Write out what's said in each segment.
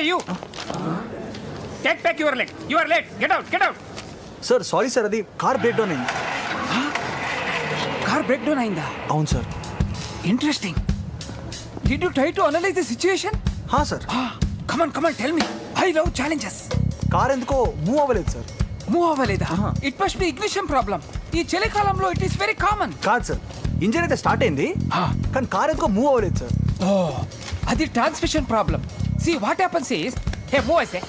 you. Take back your leg. You are late. Get out. Get out. Sir sorry sir, అది car break down అయింది. Car breakdown అయిందా? అవును sir. Interesting. Did you try to analyze the situation? Sir. Come on, tell me. I love challenges. Car ఎందుకో move అవ్వలేదు sir. Move అవ్వలేదా? It must be ignition problem. ఈ చలికాలంలో it is very common. కాదు sir, engine అయితే start అయింది కానీ car ఎందుకో మూవ్ అవ్వలేదు సార్. అది transmission problem. See what happens is, hey move ऐसे.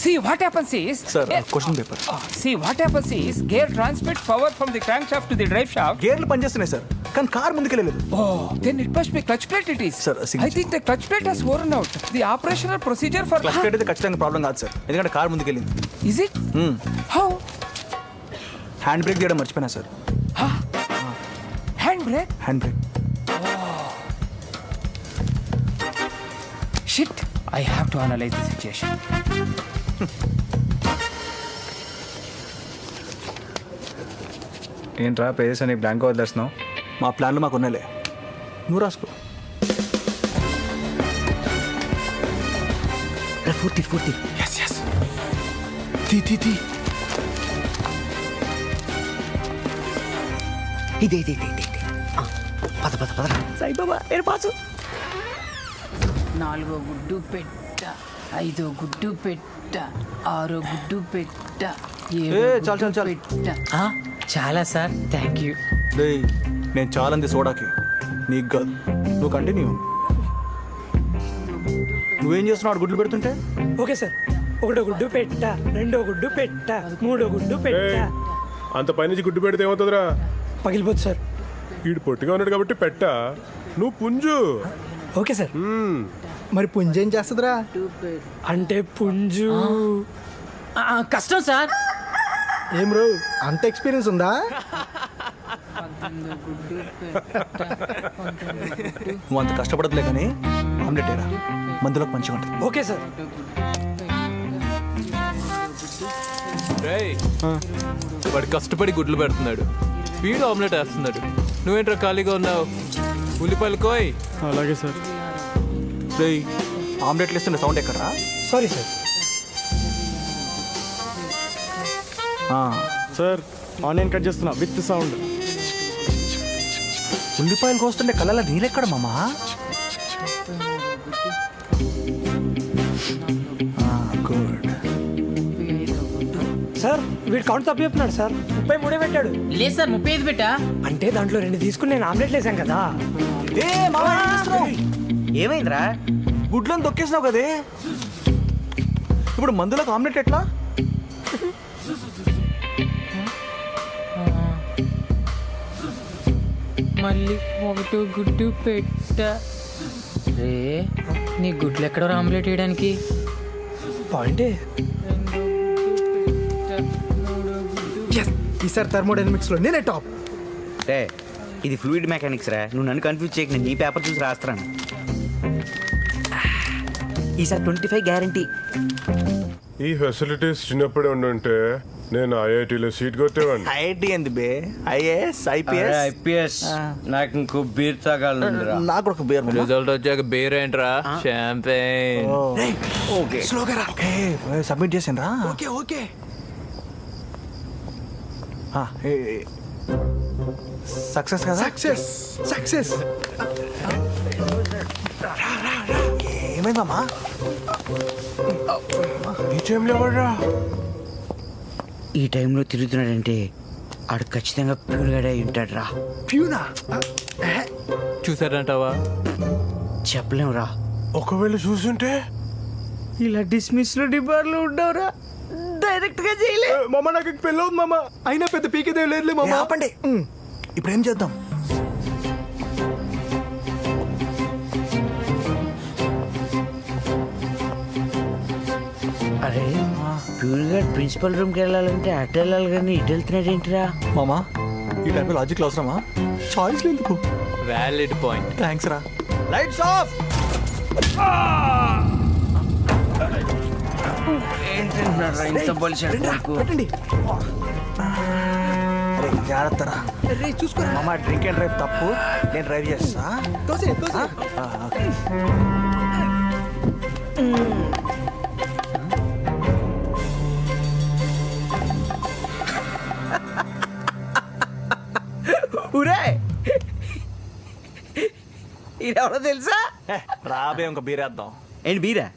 See what happens is, sir question paper. See what happens is, gear transmits power from the crankshaft to the drive shaft. గేర్లు పనిచేస్తున్నాయి sir కానీ car ముందుకెళ్ళలేదు. Then it must be clutch plate it is. Sir, I think the clutch plate has worn out. The operational procedure for clutch plate అయితే ఖచ్చితంగా problem కాదు sir, ఎందుకంటే car ముందుకెళ్ళింది. Is it? How? Hand brake చేయడం మర్చిపోయినా sir. Hand brake? Hand brake. Shit. I have to analyze the situation. ఏంట్రా pages అని blank వదిలేస్తున్నావు? మా ప్లాన్లు మాకు ఉన్నాయిలే, నువ్వు రాసుకో. పూర్తి. Yes. తీ. ఇదే పద సాయిబాబా ఏర్పాటు. 4 గుడ్డు పెట్ట, 5 గుడ్డు పెట్ట, 6 గుడ్డు పెట్ట, 7 చాలు. పెట్ట. చాలా సార్, థ్యాంక్ యూ. నేను చాలంది సోడాకి, నీకు కాదు. నువ్వు కంటిన్యూ. నువ్వేం చేస్తున్నావు గుడ్లు పెడుతుంటే? Okay sir. 1 గుడ్డు పెట్ట, 2 గుడ్డు పెట్ట, 3 గుడ్డు పెట్ట. అంత పైనుంచి గుడ్డు పెడితే ఏమవుతుందిరా? పగిలిపోద్ది సార్. వీడు పొట్టిగా ఉన్నాడు కాబట్టి పెట్ట, నువ్వు పుంజు. Okay sir. మరి పుంజు ఏం చేస్తుందిరా? అంటే పుంజు కష్టం సార్. ఏం రో, అంత ఎక్స్పీరియన్స్ ఉందా? నువ్వు అంత కష్టపడదులే కానీ ఆమ్లెట్ ఏరా, మందులోకి మంచిగా ఉంటుంది. Okay sir. వాడు కష్టపడి గుడ్లు పెడుతున్నాడు, వీడు ఆమ్లెట్ వేస్తున్నాడు. నువ్వేంట్రా ఖాళీగా ఉన్నావు? ఉల్లిపాయలు కోయ్. అలాగే సార్. ఆమ్లెట్లు ఇస్తున్న సౌండ్ ఎక్కడరా? Sorry sir. Sir onion cut చేస్తున్నా విత్ సౌండ్. ఉల్లిపాయలు కోస్తుంటే కళ్ళ నీళ్ళెక్కడ మామా? గుడ్ సార్ వీడు కౌంట్ తప్పు చెప్తున్నాడు సార్. 33 పెట్టాడు. లేదు సార్, 35 పెట్టా. అంటే దాంట్లో 2 తీసుకుని నేను ఆమ్లెట్ వేసాను కదా. ఏమైందిరా? గుడ్లను తొక్కేసినావు కదే, ఇప్పుడు మందులోకి ఆమ్లెట్ ఎట్లా? మళ్ళీ 1 గుడ్డు పెట్ట. రే, నీ గుడ్లు ఎక్కడ ఆమ్లెట్ వేయడానికి? పాయింటే. ఈసారి థర్మోడైనమిక్స్ లో నేనే టాప్. రే ఇది ఫ్లూయిడ్ మెకానిక్స్ రా, నువ్వు నన్ను కన్ఫ్యూజ్ చేయకు. నేను నీ పేపర్ చూసి రాస్తాను. ఈసారి 25 గ్యారంటీ. ఈ ఫెసిలిటీస్ చిన్నప్పుడే ఉండుంటే నేను ఐఐటీలో సీట్ కొట్టేవాడిని. ఐఐటి ఏంది బే? IAS, IPS. ఐపీఎస్ నాకు ఇంకో బీర్ తాగాలండిరా. నాకు కూడా ఒక బీర్. రిజల్ట్ వచ్చాక బీర్ ఏంట్రా? షాంపెయిన్. ఓకే సబ్మిట్ చేసిండ్రా? ఓకే. సక్సెస్ కదా? సక్సెస్. ఏమైంది మామా? ఈ టైంలో తిరుగుతున్నాడంటే ఆడు ఖచ్చితంగా ప్యూన్గాడే ఉంటాడు రా. ప్యూనా? చూసారంటావా? చెప్పలేం రా. ఒకవేళ చూసుంటే ఇలా డిస్మిస్ లో డిబార్లో ఉండవురా, డైరెక్ట్ గా చేయలే. మామ నాకు పెళ్ళి అవుతుంది మామ. అయినా పెద్ద పీకేదే లేదు ఏ, ఆపండి. ఇప్పుడు ఏం చేద్దాం? అరే ప్యూన్గా ప్రిన్సిపల్ రూమ్కి వెళ్ళాలంటే అటు వెళ్ళాలి కానీ ఇటు వెళ్తున్నాడు ఏంటిరా? మామా ఈ టైంలో లాజిక్ అవసరమా? చాయిస్ ఎందుకు? Valid point. థ్యాంక్స్ రా. Lights off. పెట్టండి. జాగ్రత్త రా. చూసుకోరా. మామా డ్రింక్ అండ్ డ్రైవ్ తప్పు, నేను డ్రైవ్ చేస్తా. ఊరే ఇదెవరో తెలుసా? రాబే ఇంకా బీరేద్దాం. ఏంటి బీరా?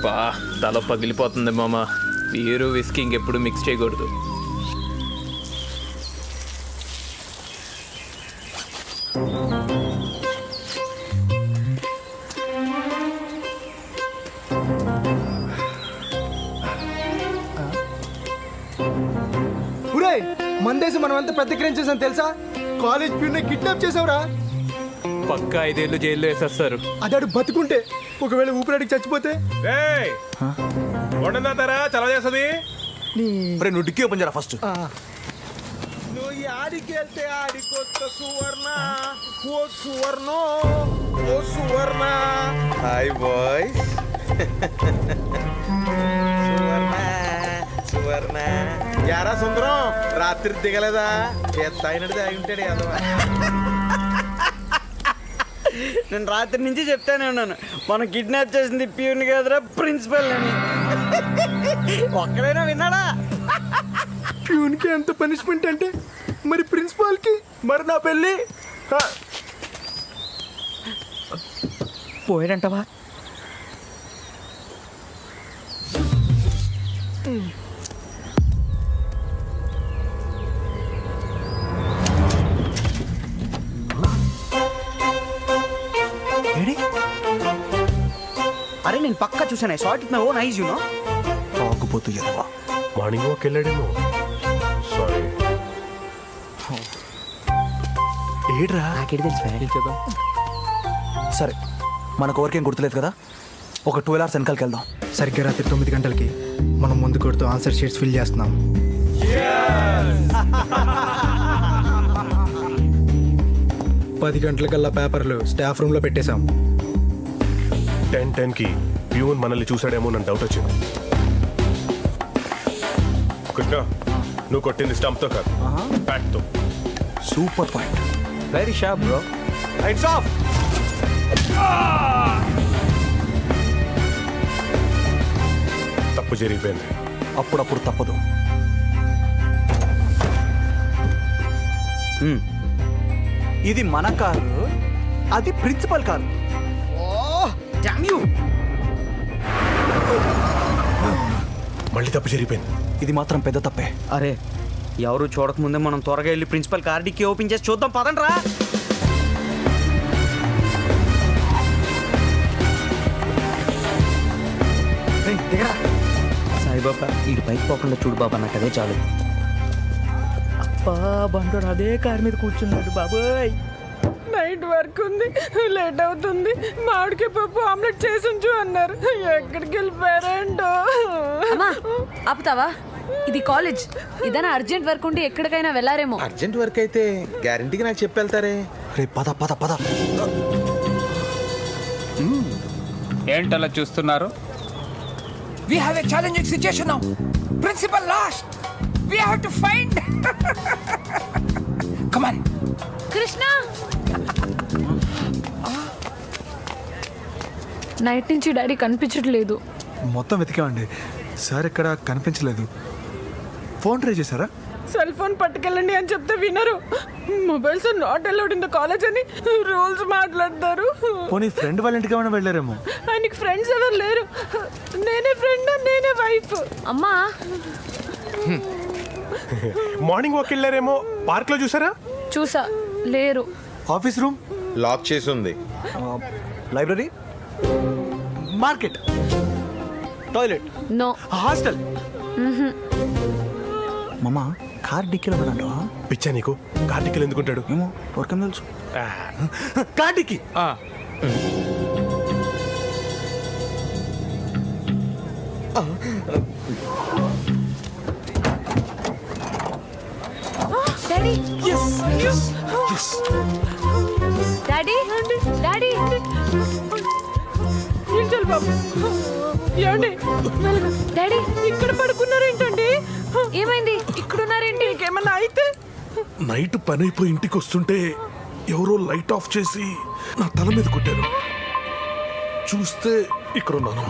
బా తల పగిలిపోతుంది మామ. బీరు విస్కీ ఇంకెప్పుడు మిక్స్ చేయకూడదు. ఊరే మందేసి మనం అంతా ప్రతిక్రియించేసాం తెలుసా? కాలేజ్ ప్యూన్ కిడ్నాప్ చేసావురా. పక్కా 5 ఏళ్ళు జైల్లో వేసేస్తారు. అదాడు బతుకుంటే ఒకవేళ ఊపిరాడికి చచ్చిపోతే చలవ చేస్తుంది. రే నువ్వు డిక్కీ ఓపెన్ చేయరా ఫస్ట్. నువ్వు ఆడికి వెళ్తే ఆడికొస్త సువర్ణ ఓ సువర్ణ ఓ సువర్ణ. Hi bye. సువర్ణ సువర్ణ యారా సుందరం రాత్రి దిగలేదా? తాగినట్టు తాగి ఉంటాడు యాదవ. నేను రాత్రి నుంచి చెప్తానే ఉన్నాను, మనం కిడ్నాప్ చేసింది ప్యూన్ కాదురా ప్రిన్సిపల్ అని. ఒక్కడైనా విన్నాడా? ప్యూన్కి ఎంత పనిష్మెంట్ అంటే మరి ప్రిన్సిపాల్కి మరి నా పెళ్ళి పోయాడంటవా? అరే నేను పక్కా చూసాను. I saw it my own eyes, you know. తాగుపోతూ ఎదవా. మార్నింగ్ వాక్ వెళ్ళాడేమో. సారీ. ఏడ్రా. నాకేది తెలుసు. సరే మనకు ఎవరికేం గుర్తులేదు కదా, ఒక 12 hours వెనకాలకి వెళ్దాం. సరిగ్గా రాత్రి 9 గంటలకి మనం ముందు కొడుతూ ఆన్సర్ షీట్స్ ఫిల్ చేస్తున్నాం. 10 గంటలకల్లా పేపర్లు స్టాఫ్ రూమ్ లో పెట్టేశాం. 10:10కి ప్యూన్ మనల్ని చూసాడేమో నన్ను డౌట్ వచ్చింది. కృష్ణ నువ్వు కొట్టింది స్టంప్తో కాదు, బ్యాట్తో. Super point. Very sharp bro. Lights off. తప్పు జరిగిపోయింది. అప్పుడప్పుడు తప్పదు. ఇది మన కారు, అది ప్రిన్సిపల్ కారు. Dam you. మళ్ళీ తప్పు జరిగిపోయింది. ఇది మాత్రం పెద్ద తప్పే. అరే ఎవరు చూడకముందే మనం త్వరగా వెళ్ళి ప్రిన్సిపల్ కార్ డిక్కీ ఓపెన్ చేసి చూద్దాం, పదండి రా. సాయిబాబా ఈడు పైకి పోకుండా చూడు బాబా, నాకు అదే చాలు. అబ్బా బండోడు అదే కార్ మీద కూర్చున్నాడు బాబోయ్. నైట్ వర్క్ ఉంది, లేట్ అవుతుంది, మామిడికాయ పప్పు ఆమ్లెట్ చేసి ఉంచు అన్నారు. ఎక్కడికి వెళ్ళిపోయారేంటో. అమ్మా ఆపుతావా? ఇది కాలేజ్, ఏదైనా అర్జెంట్ వర్క్ ఉండి ఎక్కడికైనా వెళ్ళారేమో. అర్జెంట్ వర్క్ అయితే గ్యారంటీగా నాకు చెప్పి వెళ్తారే. రే పద పద పద. ఏంటలా చూస్తున్నారు? We have a challenging situation now. Principal lost. We have to find. Come on. Krishna night నుంచి డాడీ కనిపించట్లేదు. మొత్తం వెతికామండి సార్, ఇక్కడ కనిపించలేదు. ఫోన్ ట్రై చేశారా? సెల్ ఫోన్ పట్టుకెళ్ళండి అని చెప్తే వినరు. Mobiles not allowed in the college అని రూల్స్ మాట్లాడతారు. పోనీ ఫ్రెండ్ వాళ్ళ ఇంటికి ఏమైనా వెళ్ళారేమో. ఆయనకి ఫ్రెండ్స్ ఎవరు లేరు. నేనే ఫ్రెండ్, నేనే వైఫ్. అమ్మా మార్నింగ్ వాక్ వెళ్ళారేమో. పార్క్ లో చూసారా? చూసా, లేరు. ఆఫీస్ రూమ్ లాక్ చేసి ఉంది. Library, market, toilet, no. Hostel. మామ కార్ డిక్కీలో అంటావా? పిచ్చా నీకు? కార్తీక్ ఎందుకుంటాడు? ఏమో ఎవరికేం తెలుసు. Car dickey. Daddy daddy daddy ఏంటండి బాబు ఏమండి మెల్లగా. డాడీ ఇక్కడ పడుకున్నారేంటండి ఏమైంది ఇక్కడున్నారేంటి ఇంకేమన్నా అయితే నైట్ పని అయిపోయి ఇంటికి వస్తుంటే ఎవరో లైట్ ఆఫ్ చేసి నా తల మీద కొట్టారు. చూస్తే ఇక్కడ ఉన్నాను.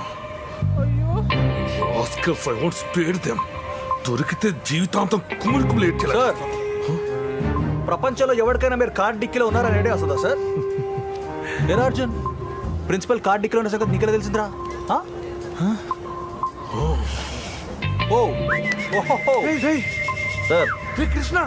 Oscars I want spare them. దొరికితే జీవితాంతం కుమిలి కుమిలి ఏడ్చేలా సార్ ప్రపంచంలో ఎవరికైనా మీరు కార్డ్ డిక్కీలో ఉన్నారని ఐడియా వస్తుందా సార్? ఏరా అర్జున్, ప్రిన్సిపల్ కార్డ్ డిక్కీలో ఉన్న సంగతి నీకెలా తెలిసిందిరా? ఆ? ఓ ఓహో సార్ కృష్ణ